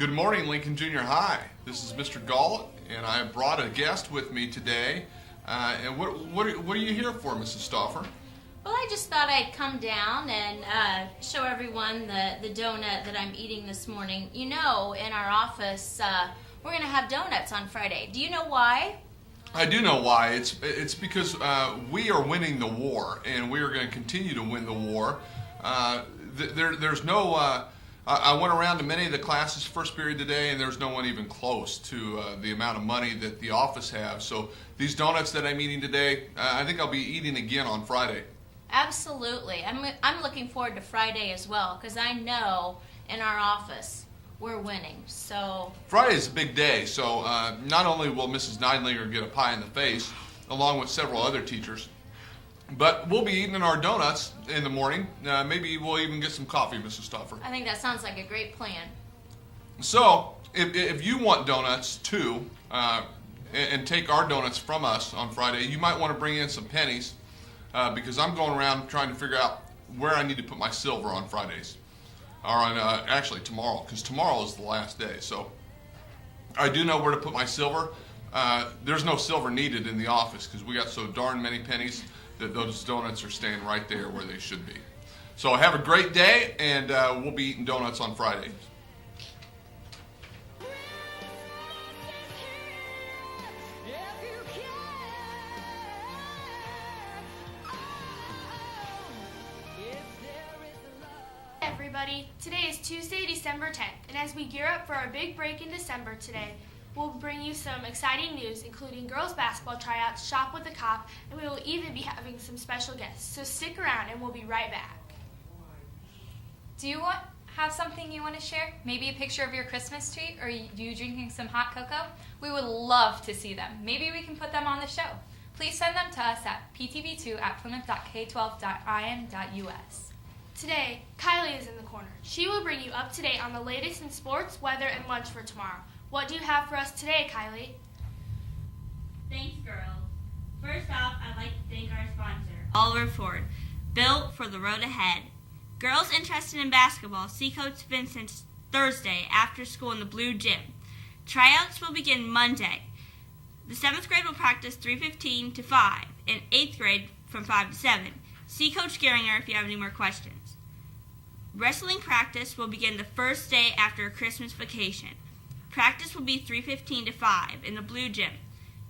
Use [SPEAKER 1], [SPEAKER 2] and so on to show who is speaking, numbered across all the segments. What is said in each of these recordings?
[SPEAKER 1] Good morning, Lincoln Junior High. This is Mr. Gall, and I brought a guest with me today. And what are you here for, Mrs. Stauffer?
[SPEAKER 2] Well, I just thought I'd come down and show everyone the donut that I'm eating this morning. You know, in our office, we're going to have donuts on Friday. Do you know why?
[SPEAKER 1] I do know why. It's because we are winning the war, and we are going to continue to win the war. There's no... I went around to many of the classes first period today, and there's no one even close to the amount of money that the office has. So these donuts that I'm eating today, I think I'll be eating again on Friday.
[SPEAKER 2] Absolutely. I'm looking forward to Friday as well, because I know in our office we're winning. So
[SPEAKER 1] Friday is a big day, so not only will Mrs. Neidlinger get a pie in the face, along with several other teachers, but we'll be eating our donuts in the morning. Maybe we'll even get some coffee, Mrs. Stauffer.
[SPEAKER 2] I think that sounds like a great plan.
[SPEAKER 1] So, if you want donuts too, and take our donuts from us on Friday, you might want to bring in some pennies, because I'm going around trying to figure out where I need to put my silver on Fridays. Or on, actually tomorrow, because tomorrow is the last day. So, I do know where to put my silver. There's no silver needed in the office because we got so darn many pennies that those donuts are staying right there where they should be. So have a great day, and we'll be eating donuts on Friday.
[SPEAKER 3] Everybody, today is Tuesday, December 10th, and as we gear up for our big break in December today, we'll bring you some exciting news, including girls basketball tryouts, Shop with the Cop, and we will even be having some special guests. So stick around, and we'll be right back.
[SPEAKER 4] Do you have something you want to share? Maybe a picture of your Christmas tree, or you drinking some hot cocoa? We would love to see them. Maybe we can put them on the show. Please send them to us at ptv2@plymouth.k12.in.us.
[SPEAKER 3] Today, Kylie is in the corner. She will bring you up to date on the latest in sports, weather, and lunch for tomorrow. What do you have for us today, Kylie?
[SPEAKER 5] Thanks, girls. First off, I'd like to thank our sponsor, Oliver Ford, built for the road ahead. Girls interested in basketball, see Coach Vincent Thursday after school in the blue gym. Tryouts will begin Monday. The 7th grade will practice 3:15 to 5, and 8th grade from 5 to 7. See Coach Geringer if you have any more questions. Wrestling practice will begin the first day after a Christmas vacation. Practice will be 3:15 to 5 in the blue gym.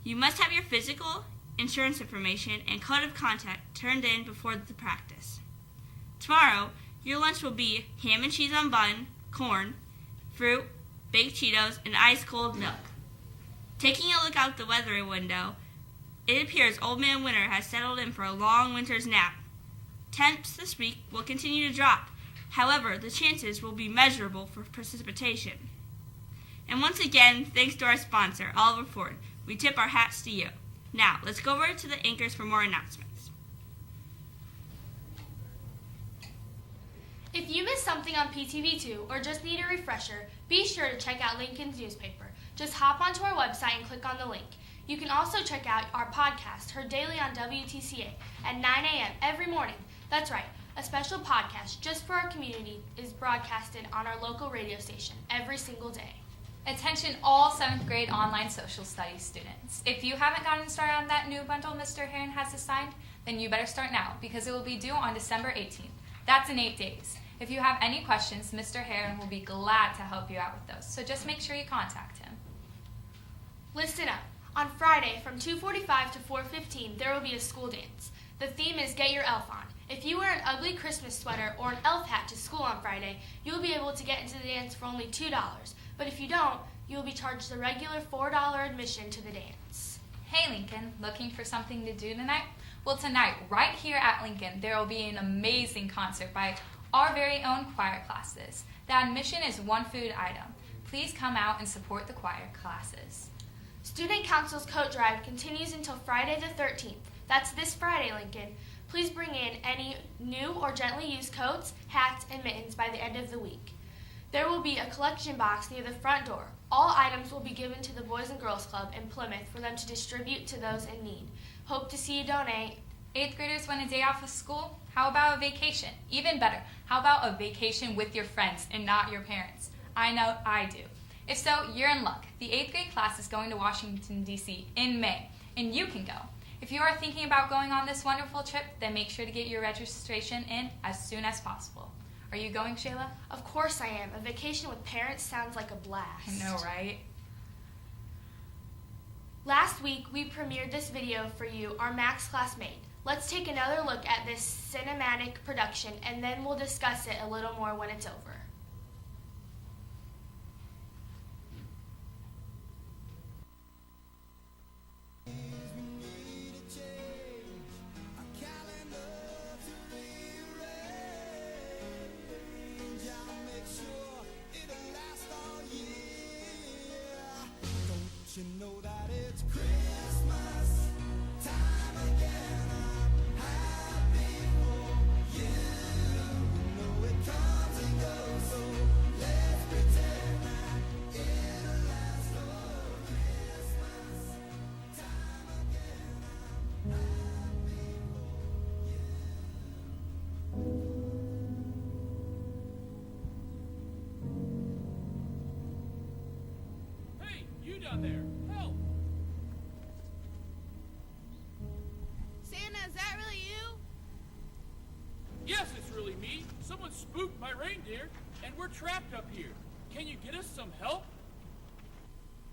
[SPEAKER 5] You must have your physical, insurance information, and code of contact turned in before the practice. Tomorrow, your lunch will be ham and cheese on bun, corn, fruit, baked Cheetos, and ice-cold milk. Taking a look out the weather window, it appears Old Man Winter has settled in for a long winter's nap. Temps this week will continue to drop. However, the chances will be measurable for precipitation. And once again, thanks to our sponsor, Oliver Ford, we tip our hats to you. Now, let's go over to the anchors for more announcements.
[SPEAKER 3] If you missed something on PTV2 or just need a refresher, be sure to check out Lincoln's newspaper. Just hop onto our website and click on the link. You can also check out our podcast, heard daily on WTCA at 9 a.m. every morning. That's right, a special podcast just for our community is broadcasted on our local radio station every single day.
[SPEAKER 4] Attention all 7th grade online social studies students. If you haven't gotten started on that new bundle Mr. Heron has assigned, then you better start now because it will be due on December 18th. That's in 8 days. If you have any questions, Mr. Heron will be glad to help you out with those, so just make sure you contact him.
[SPEAKER 3] Listen up. On Friday from 2:45 to 4:15, there will be a school dance. The theme is Get Your Elf On. If you wear an ugly Christmas sweater or an elf hat to school on Friday, you will be able to get into the dance for only $2. But if you don't, you will be charged the regular $4 admission to the dance.
[SPEAKER 4] Hey Lincoln, looking for something to do tonight? Well, tonight, right here at Lincoln, there will be an amazing concert by our very own choir classes. The admission is one food item. Please come out and support the choir classes.
[SPEAKER 3] Student Council's coat drive continues until Friday the 13th. That's this Friday, Lincoln. Please bring in any new or gently used coats, hats, and mittens by the end of the week. There will be a collection box near the front door. All items will be given to the Boys and Girls Club in Plymouth for them to distribute to those in need. Hope to see you donate.
[SPEAKER 4] 8th graders want a day off of school? How about a vacation? Even better, how about a vacation with your friends and not your parents? I know I do. If so, you're in luck. The 8th grade class is going to Washington, D.C. in May, and you can go. If you are thinking about going on this wonderful trip, then make sure to get your registration in as soon as possible. Are you going, Shayla?
[SPEAKER 3] Of course I am. A vacation with parents sounds like a blast.
[SPEAKER 4] I know, right?
[SPEAKER 3] Last week, we premiered this video for you, our Max class made. Let's take another look at this cinematic production, and then we'll discuss it a little more when it's over.
[SPEAKER 6] You know that it's Christmas time again. I'm happy for you. You know it comes and goes, so let's pretend that it'll last. Oh, Christmas time again. I'm happy for you.
[SPEAKER 7] Hey, you down there! Help!
[SPEAKER 8] Santa, is that really you?
[SPEAKER 7] Yes, it's really me. Someone spooked my reindeer, and we're trapped up here. Can you get us some help?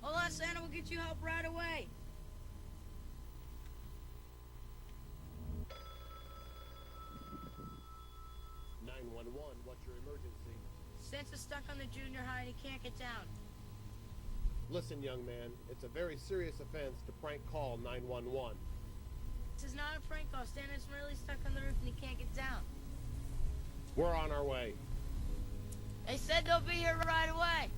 [SPEAKER 8] Hold on, Santa, we'll get you help right away.
[SPEAKER 9] What's your emergency?
[SPEAKER 8] Santa's stuck on the junior high and he can't get down.
[SPEAKER 9] Listen, young man, it's a very serious offense to prank call 911.
[SPEAKER 8] This is not a prank call. Santa's really stuck on the roof and he can't get down.
[SPEAKER 9] We're on our way.
[SPEAKER 8] They said they'll be here right away.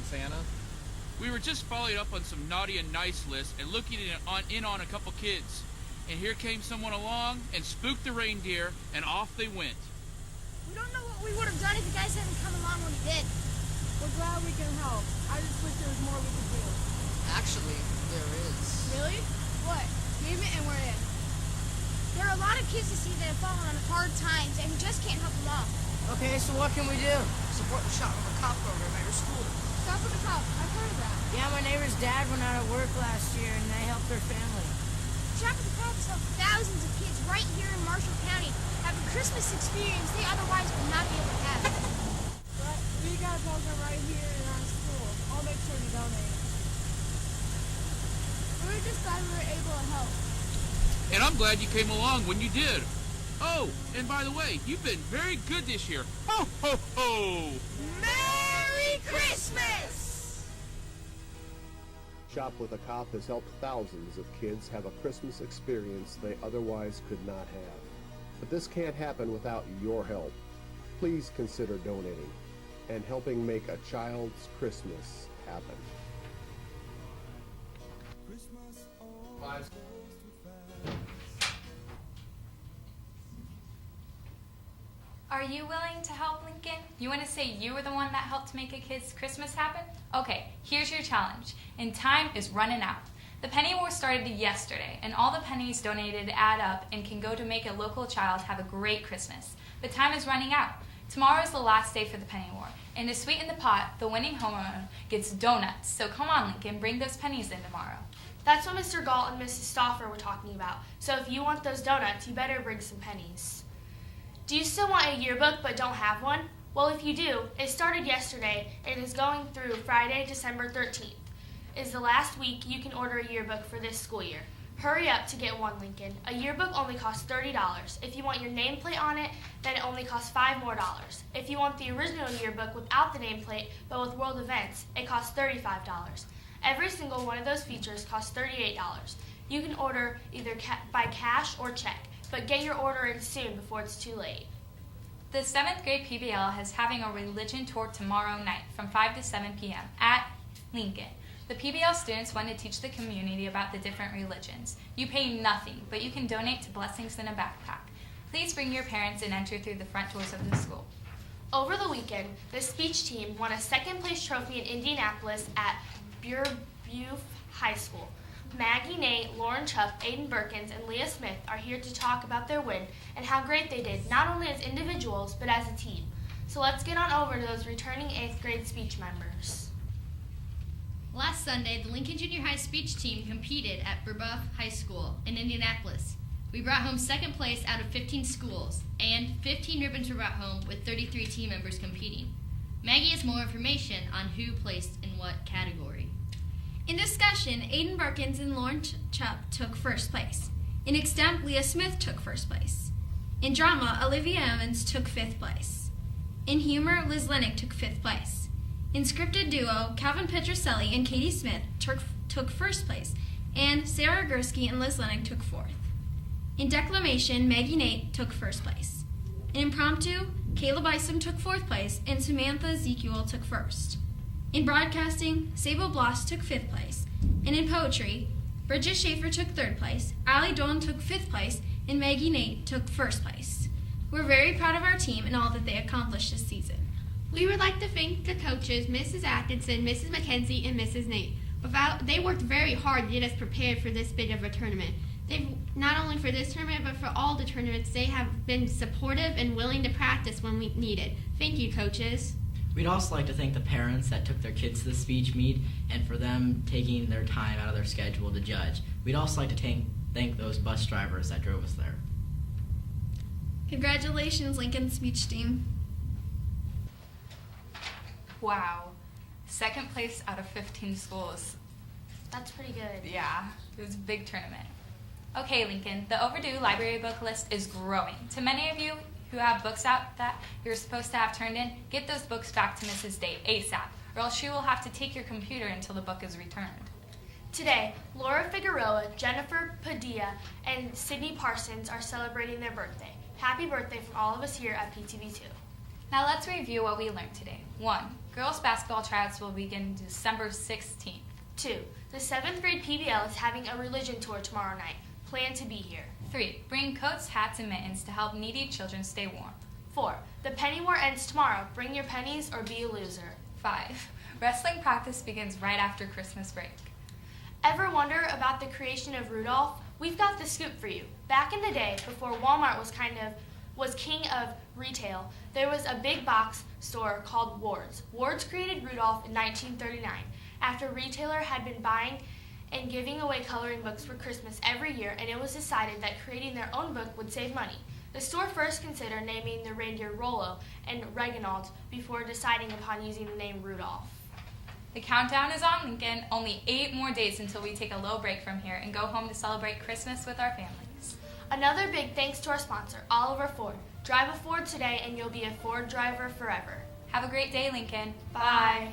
[SPEAKER 10] Santa?
[SPEAKER 7] We were just following up on some naughty and nice lists and looking in on a couple kids. And here came someone along and spooked the reindeer, and off they went.
[SPEAKER 8] We don't know what we would have done if you guys hadn't come along when we did. We're glad we can help. I just wish there was more we could do.
[SPEAKER 11] Actually, there is.
[SPEAKER 8] Really? What? Name it and we're in. There are a lot of kids this season that have fallen on hard times, and we just can't help them all.
[SPEAKER 11] Okay, so what can we do? Support the Shop with a Cop program at your school.
[SPEAKER 8] Stop with the Cop. I've heard of that.
[SPEAKER 11] Yeah, my neighbor's dad went out of work last year, and they helped their family.
[SPEAKER 8] Shop with the Cop has helped thousands of kids right here in Marshall County have a Christmas experience they otherwise would not be able to have.
[SPEAKER 12] But we got a program right here in our school. I'll make sure to donate. We're just glad we were able to help.
[SPEAKER 7] And I'm glad you came along when you did. Oh, and by the way, you've been very good this year. Ho, ho, ho!
[SPEAKER 8] Merry Christmas!
[SPEAKER 9] Shop with a Cop has helped thousands of kids have a Christmas experience they otherwise could not have. But this can't happen without your help. Please consider donating and helping make a child's Christmas happen.
[SPEAKER 4] Are you willing to help, Lincoln? You want to say you were the one that helped make a kid's Christmas happen? Okay, here's your challenge. And time is running out. The Penny War started yesterday, and all the pennies donated add up and can go to make a local child have a great Christmas. But time is running out. Tomorrow is the last day for the penny war, and to sweeten the pot, the winning homeowner gets donuts. So come on, Lincoln, bring those pennies in tomorrow.
[SPEAKER 3] That's what Mr. Galt and Mrs. Stauffer were talking about. So if you want those donuts, you better bring some pennies. Do you still want a yearbook but don't have one? Well, if you do, it started yesterday and is going through Friday, December 13th. Is the last week you can order a yearbook for this school year. Hurry up to get one, Lincoln. A yearbook only costs $30. If you want your nameplate on it, then it only costs $5 more. If you want the original yearbook without the nameplate but with world events, it costs $35. Every single one of those features costs $38. You can order either by cash or check, but get your order in soon before it's too late.
[SPEAKER 4] The 7th grade PBL is having a religion tour tomorrow night from 5 to 7 p.m. at Lincoln. The PBL students want to teach the community about the different religions. You pay nothing, but you can donate to Blessings in a Backpack. Please bring your parents and enter through the front doors of the school.
[SPEAKER 3] Over the weekend, the speech team won a second-place trophy in Indianapolis at Bureau High School. Maggie Nate, Lauren Chupp, Aiden Berkins, and Leah Smith are here to talk about their win and how great they did, not only as individuals, but as a team. So let's get on over to those returning 8th grade speech members.
[SPEAKER 13] Last Sunday, the Lincoln Junior High speech team competed at Brebeuf High School in Indianapolis. We brought home second place out of 15 schools, and 15 ribbons were brought home with 33 team members competing. Maggie has more information on who placed in what category.
[SPEAKER 14] In discussion, Aiden Berkins and Lauren Chupp took first place. In extemp, Leah Smith took first place. In drama, Olivia Evans took 5th place. In humor, Liz Lennick took 5th place. In scripted duo, Calvin Petroselli and Katie Smith took first place, and Sarah Gursky and Liz Lennick took 4th. In declamation, Maggie Nate took first place. In impromptu, Caleb Isom took 4th place, and Samantha Ezekiel took 1st. In broadcasting, Sable Bloss took 5th place. And in poetry, Bridget Schaefer took 3rd place, Allie Dolan took 5th place, and Maggie Nate took 1st place. We're very proud of our team and all that they accomplished this season.
[SPEAKER 8] We would like to thank the coaches, Mrs. Atkinson, Mrs. McKenzie, and Mrs. Nate. They worked very hard to get us prepared for this big of a tournament. They've not only for this tournament, but for all the tournaments, they have been supportive and willing to practice when we need it. Thank you, coaches.
[SPEAKER 15] We'd also like to thank the parents that took their kids to the speech meet and for them taking their time out of their schedule to judge. We'd also like to thank those bus drivers that drove us there.
[SPEAKER 14] Congratulations, Lincoln speech team.
[SPEAKER 4] Wow. 2nd place out of 15 schools.
[SPEAKER 3] That's pretty good.
[SPEAKER 4] Yeah, it was a big tournament. Okay, Lincoln, the overdue library book list is growing. To many of you who have books out that you're supposed to have turned in, get those books back to Mrs. Dave ASAP, or else she will have to take your computer until the book is returned.
[SPEAKER 3] Today, Laura Figueroa, Jennifer Padilla, and Sydney Parsons are celebrating their birthday. Happy birthday from all of us here at PTV2.
[SPEAKER 4] Now let's review what we learned today. 1. Girls basketball tryouts will begin December 16th.
[SPEAKER 3] 2. The 7th grade PBL is having a religion tour tomorrow night. Plan to be here.
[SPEAKER 4] 3. Bring coats, hats, and mittens to help needy children stay warm.
[SPEAKER 3] 4. The penny war ends tomorrow. Bring your pennies or be a loser.
[SPEAKER 4] 5. Wrestling practice begins right after Christmas break.
[SPEAKER 3] Ever wonder about the creation of Rudolph? We've got the scoop for you. Back in the day, before Walmart was king of retail, there was a big box store called Ward's. Ward's created Rudolph in 1939 after a retailer had been buying and giving away coloring books for Christmas every year, and it was decided that creating their own book would save money. The store first considered naming the reindeer Rollo and Reginald before deciding upon using the name Rudolph.
[SPEAKER 4] The countdown is on, Lincoln. Only 8 more days until we take a little break from here and go home to celebrate Christmas with our families.
[SPEAKER 3] Another big thanks to our sponsor, Oliver Ford. Drive a Ford today and you'll be a Ford driver forever.
[SPEAKER 4] Have a great day, Lincoln.
[SPEAKER 3] Bye.